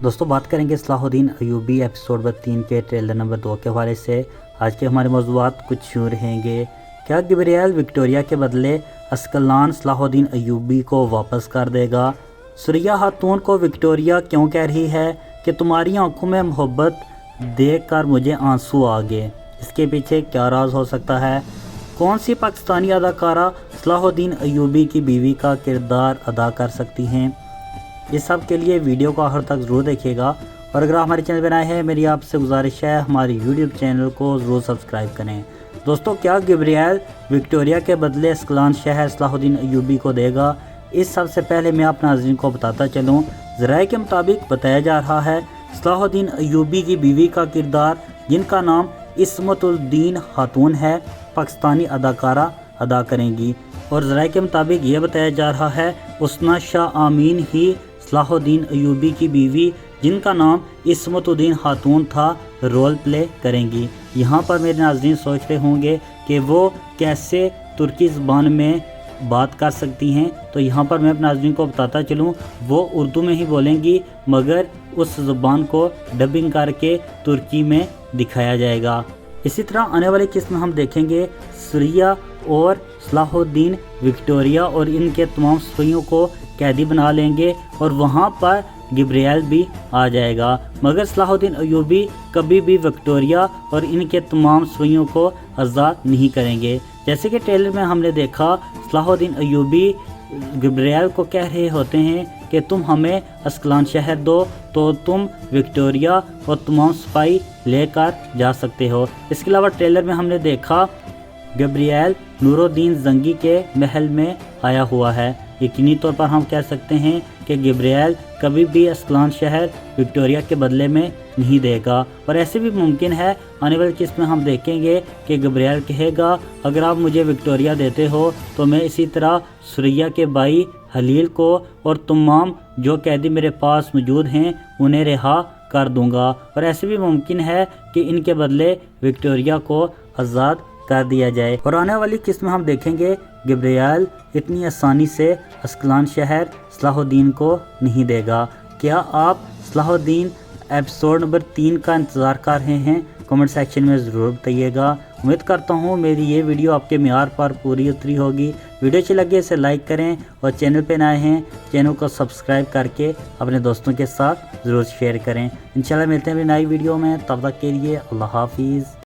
दोस्तों बात करेंगे सलाह उद्दीन अय्यूबी एपिसोड नंबर 3 के ट्रेलर नंबर 2 के हवाले से। आज के हमारे मौज़ूआत कुछ यूँ रहेंगे। क्या गब्रिएल विक्टोरिया के बदले अस्कलान सलाह उद्दीन अय्यूबी को वापस कर देगा? सुरैया खातून को विक्टोरिया क्यों कह रही है कि तुम्हारी आंखों में मोहब्बत देख कर मुझे आंसू आ गए? इसके पीछे क्या राज हो सकता है? कौन सी पाकिस्तानी अदाकारा सलाह उद्दीन अय्यूबी की बीवी का किरदार अदा कर सकती हैं? इस सब के लिए वीडियो को आखिर तक ज़रूर देखिएगा, और अगर आप हमारे चैनल पर आए हैं मेरी आपसे गुजारिश है हमारे यूट्यूब चैनल को ज़रूर सब्सक्राइब करें। दोस्तों क्या गब्रिएल विक्टोरिया के बदले अस्कलान शहर सलाह उद्दीन अय्यूबी को देगा? इस सबसे पहले मैं आप नाज़रीन को बताता चलूँ। ज़राए के मुताबिक बताया जा रहा है सलाह उद्दीन अय्यूबी की बीवी का किरदार, जिनका नाम इस्मतुद्दीन खातून है, पाकिस्तानी अदाकारा अदा करेंगी। और ज़राए के मुताबिक ये बताया जा रहा है उसना शाह आमीन ही सलाह उद्दीन अय्यूबी की बीवी, जिनका नाम इस्मतुद्दीन खातून था, रोल प्ले करेंगी। यहाँ पर मेरे नाज़रीन सोच रहे होंगे कि वो कैसे तुर्की ज़बान में बात कर सकती हैं, तो यहाँ पर मैं अपने नाज़रीन को बताता चलूँ वो उर्दू में ही बोलेंगी, मगर उस ज़बान को डबिंग करके तुर्की में दिखाया जाएगा। इसी तरह आने वाली किस्त में हम देखेंगे सुरैया और सलाह उद्दीन विक्टोरिया और इनके तमाम सुइयों को कैदी बना लेंगे और वहाँ पर गब्रिएल भी आ जाएगा, मगर सलाह उद्दीन अय्यूबी कभी भी विक्टोरिया और इनके तमाम सुइयों को आज़ाद नहीं करेंगे। जैसे कि ट्रेलर में हमने देखा सलाह उद्दीन अय्यूबी गब्रिएल को कह रहे होते हैं कि तुम हमें अस्कलान शहर दो तो तुम विक्टोरिया और तमाम सिपाही लेकर जा सकते हो। इसके अलावा ट्रेलर में हमने देखा गब्रिएल नूरुद्दीन जंगी के महल में आया हुआ है। यकीनी तौर पर हम कह सकते हैं कि गब्रिएल कभी भी अस्कलान शहर विक्टोरिया के बदले में नहीं देगा, और ऐसे भी मुमकिन है आने वाली किस्त में हम देखेंगे कि गब्रिएल कहेगा अगर आप मुझे विक्टोरिया देते हो तो मैं इसी तरह सुरैया के भाई हलील को और तमाम जो कैदी मेरे पास मौजूद हैं उन्हें रिहा कर दूंगा, और ऐसे भी मुमकिन है कि इनके बदले विक्टोरिया को आज़ाद कर दिया जाए। और आने वाली किस्त में हम देखेंगे गब्रिएल इतनी आसानी से अस्कलान शहर सलाह उद्दीन को नहीं देगा। क्या आप सलाह उद्दीन एपिसोड नंबर 3 का इंतज़ार कर रहे हैं? कमेंट सेक्शन में ज़रूर बताइएगा। उम्मीद करता हूँ मेरी ये वीडियो आपके मियार पर पूरी उतरी होगी। वीडियो अच्छी लगे इसे लाइक करें, और चैनल पे नए हैं चैनल को सब्सक्राइब करके अपने दोस्तों के साथ ज़रूर शेयर करें। इंशाल्लाह मिलते हैं नई वीडियो में, तब तक के लिए अल्लाह हाफिज़।